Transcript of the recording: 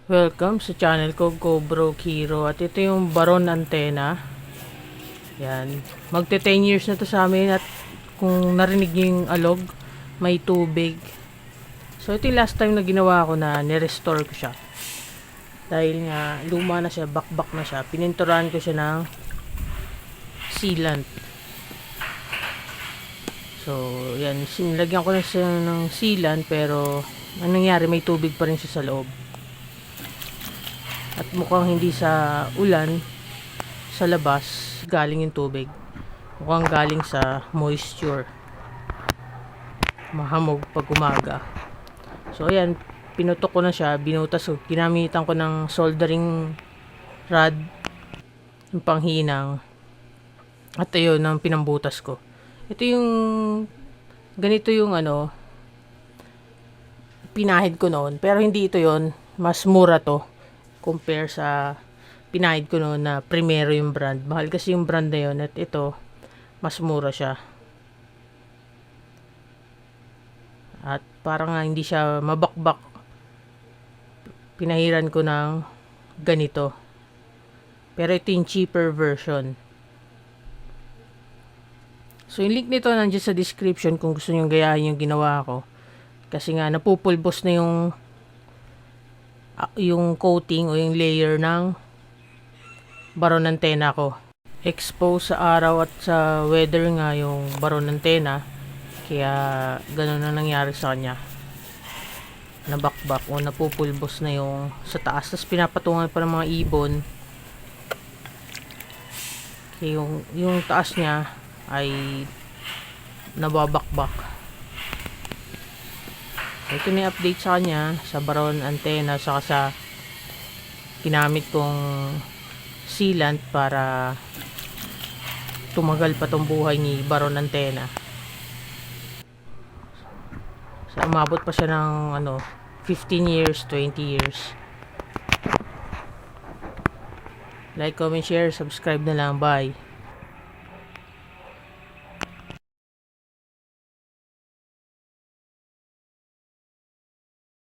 Welcome sa channel ko, GoBro Hero. At ito yung Baron Antena. Yan. Magte 10 years na to sa amin. At kung narinig niyo yung alog, may tubig. So ito yung last time na ginawa ko na nirestore ko siya. Dahil nga luma na siya, bakbak na siya. Pininturahan ko siya ng sealant. So yan, sinilagyan ko na siya ng sealant, pero anong nangyari, may tubig pa rin siya sa loob. At mukhang hindi sa ulan, sa labas galing yung tubig. Mukhang galing sa moisture. Mahamog pag umaga. So ayan, pinutok ko na siya, binutas ko. Ginamitan ko ng soldering rod, yung panghinang. At ayun, ang pinambutas ko. Ito yung, ganito yung pinahid ko noon. Pero hindi ito yon, mas mura to compare sa pinahid ko noon na Primero yung brand. Mahal kasi yung brand na yun, at ito mas mura siya. At parang nga hindi siya mabakbak. Pinahiran ko ng ganito. Pero ito yung cheaper version. So yung link nito nandiyan sa description kung gusto niyo gayahin yung ginawa ko. Kasi nga napupulbos na yung coating o yung layer ng Baron Antena ko. Exposed sa araw at sa weather nga yung Baron Antena, kaya ganun na nangyari sa kanya. Nabakbak o napupulbos na yung sa taas, tapos pinapatungan pa ng mga ibon. Kaya yung taas niya ay nababakbak. Ito na yung update sa kanya, sa Baron Antena, saka sa ginamit kong sealant para tumagal pa tong buhay ni Baron Antena. So umabot pa siya ng 15 years, 20 years. Like, comment, share, subscribe na lang. Bye.